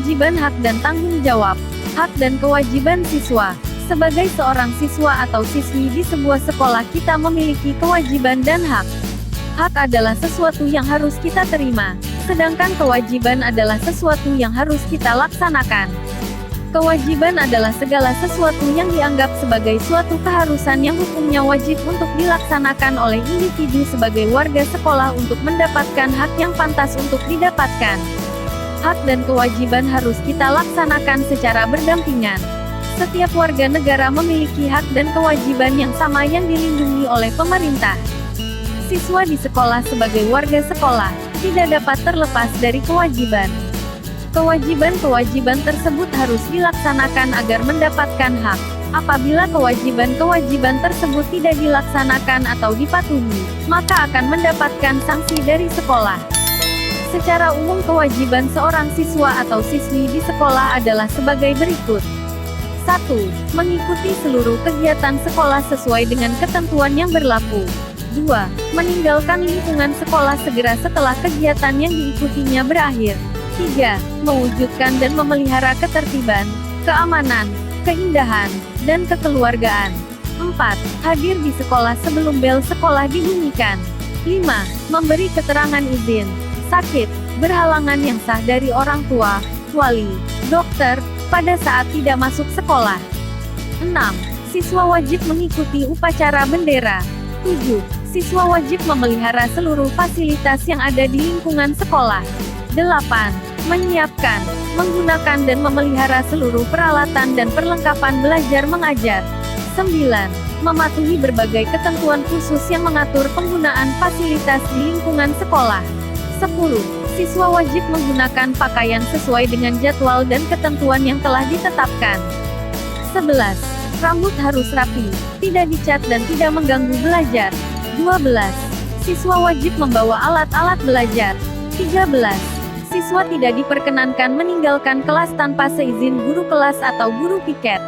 Kewajiban hak dan tanggung jawab. Hak dan kewajiban siswa. Sebagai seorang siswa atau siswi di sebuah sekolah, kita memiliki kewajiban dan hak. Hak adalah sesuatu yang harus kita terima, sedangkan kewajiban adalah sesuatu yang harus kita laksanakan. Kewajiban adalah segala sesuatu yang dianggap sebagai suatu keharusan yang hukumnya wajib untuk dilaksanakan oleh individu sebagai warga sekolah untuk mendapatkan hak yang pantas untuk didapatkan. Hak dan kewajiban harus kita laksanakan secara berdampingan. Setiap warga negara memiliki hak dan kewajiban yang sama yang dilindungi oleh pemerintah. Siswa di sekolah sebagai warga sekolah tidak dapat terlepas dari kewajiban. Kewajiban-kewajiban tersebut harus dilaksanakan agar mendapatkan hak. Apabila kewajiban-kewajiban tersebut tidak dilaksanakan atau dipatuhi, maka akan mendapatkan sanksi dari sekolah. Secara umum kewajiban seorang siswa atau siswi di sekolah adalah sebagai berikut. 1. Mengikuti seluruh kegiatan sekolah sesuai dengan ketentuan yang berlaku. 2. Meninggalkan lingkungan sekolah segera setelah kegiatan yang diikutinya berakhir. 3. Mewujudkan dan memelihara ketertiban, keamanan, keindahan, dan kekeluargaan. 4. Hadir di sekolah sebelum bel sekolah dibunyikan. 5. Memberi keterangan izin, sakit, berhalangan yang sah dari orang tua, wali, dokter, pada saat tidak masuk sekolah. 6. Siswa wajib mengikuti upacara bendera. 7. Siswa wajib memelihara seluruh fasilitas yang ada di lingkungan sekolah. 8. Menyiapkan, menggunakan dan memelihara seluruh peralatan dan perlengkapan belajar mengajar. 9. Mematuhi berbagai ketentuan khusus yang mengatur penggunaan fasilitas di lingkungan sekolah. 10. Siswa wajib menggunakan pakaian sesuai dengan jadwal dan ketentuan yang telah ditetapkan. 11. Rambut harus rapi, tidak dicat dan tidak mengganggu belajar. 12. Siswa wajib membawa alat-alat belajar. 13. Siswa tidak diperkenankan meninggalkan kelas tanpa seizin guru kelas atau guru piket.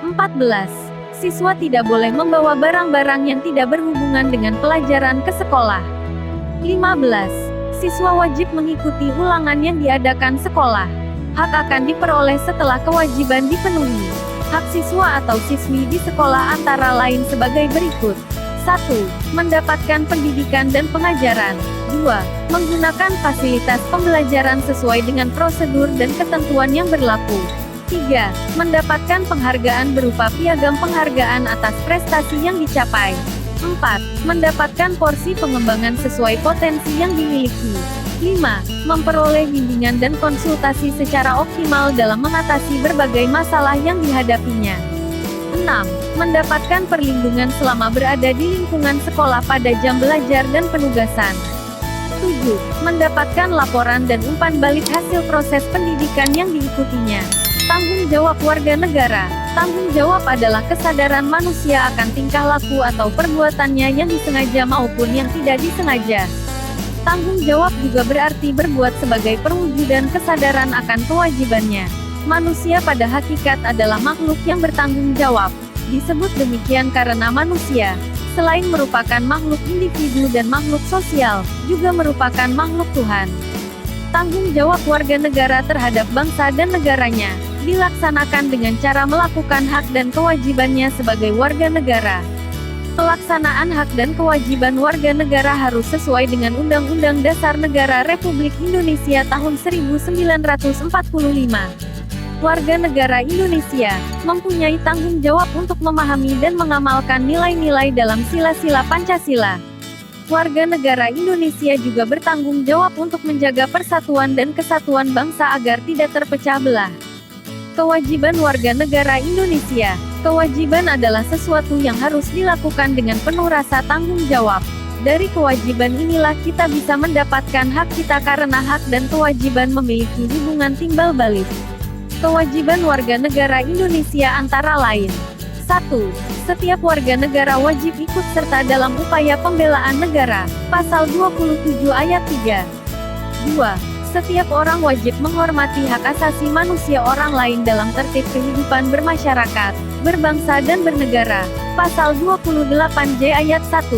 14. Siswa tidak boleh membawa barang-barang yang tidak berhubungan dengan pelajaran ke sekolah. 15. Siswa wajib mengikuti ulangan yang diadakan sekolah. Hak akan diperoleh setelah kewajiban dipenuhi. Hak siswa atau siswi di sekolah antara lain sebagai berikut. 1. Mendapatkan pendidikan dan pengajaran. 2. Menggunakan fasilitas pembelajaran sesuai dengan prosedur dan ketentuan yang berlaku. 3. Mendapatkan penghargaan berupa piagam penghargaan atas prestasi yang dicapai. 4. Mendapatkan porsi pengembangan sesuai potensi yang dimiliki. 5. Memperoleh bimbingan dan konsultasi secara optimal dalam mengatasi berbagai masalah yang dihadapinya. 6. Mendapatkan perlindungan selama berada di lingkungan sekolah pada jam belajar dan penugasan. 7. Mendapatkan laporan dan umpan balik hasil proses pendidikan yang diikutinya. Tanggung jawab warga negara. Tanggung jawab adalah kesadaran manusia akan tingkah laku atau perbuatannya yang disengaja maupun yang tidak disengaja. Tanggung jawab juga berarti berbuat sebagai perwujudan kesadaran akan kewajibannya. Manusia pada hakikat adalah makhluk yang bertanggung jawab. Disebut demikian karena manusia, selain merupakan makhluk individu dan makhluk sosial, juga merupakan makhluk Tuhan. Tanggung jawab warga negara terhadap bangsa dan negaranya, dilaksanakan dengan cara melakukan hak dan kewajibannya sebagai warga negara. Pelaksanaan hak dan kewajiban warga negara harus sesuai dengan Undang-Undang Dasar Negara Republik Indonesia tahun 1945. Warga negara Indonesia mempunyai tanggung jawab untuk memahami dan mengamalkan nilai-nilai dalam sila-sila Pancasila. Warga negara Indonesia juga bertanggung jawab untuk menjaga persatuan dan kesatuan bangsa agar tidak terpecah belah. Kewajiban warga negara Indonesia. Kewajiban adalah sesuatu yang harus dilakukan dengan penuh rasa tanggung jawab. Dari kewajiban inilah kita bisa mendapatkan hak kita karena hak dan kewajiban memiliki hubungan timbal balik. Kewajiban warga negara Indonesia antara lain. 1. Setiap warga negara wajib ikut serta dalam upaya pembelaan negara. Pasal 27 ayat 3. 2. Setiap orang wajib menghormati hak asasi manusia orang lain dalam tertib kehidupan bermasyarakat, berbangsa dan bernegara. Pasal 28J ayat 1.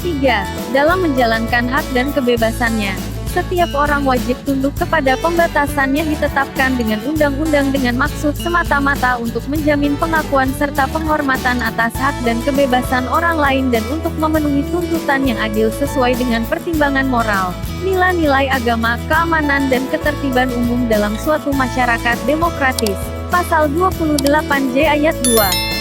3. Dalam menjalankan hak dan kebebasannya. Setiap orang wajib tunduk kepada pembatasan yang ditetapkan dengan undang-undang dengan maksud semata-mata untuk menjamin pengakuan serta penghormatan atas hak dan kebebasan orang lain dan untuk memenuhi tuntutan yang adil sesuai dengan pertimbangan moral, nilai-nilai agama, keamanan dan ketertiban umum dalam suatu masyarakat demokratis. Pasal 28J ayat 2.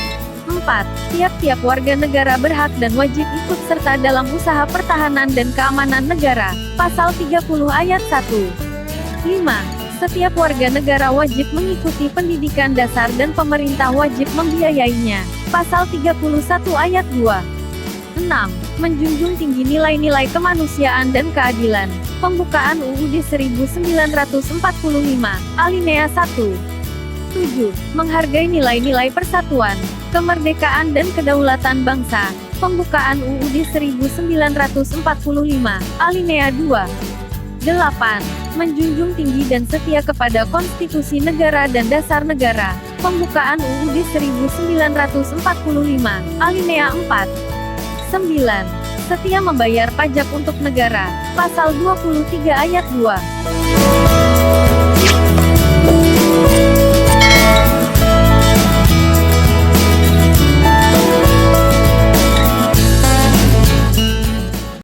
4. Tiap-tiap warga negara berhak dan wajib ikut serta dalam usaha pertahanan dan keamanan negara. Pasal 30 ayat 1. 5. Setiap warga negara wajib mengikuti pendidikan dasar dan pemerintah wajib membiayainya. Pasal 31 ayat 2. 6. Menjunjung tinggi nilai-nilai kemanusiaan dan keadilan. Pembukaan UUD 1945, alinea 1. 7. Menghargai nilai-nilai persatuan, kemerdekaan dan kedaulatan bangsa. Pembukaan UUD 1945, alinea 2. 8. Menjunjung tinggi dan setia kepada konstitusi negara dan dasar negara. Pembukaan UUD 1945, alinea 4. 9. Setia membayar pajak untuk negara. Pasal 23 ayat 2.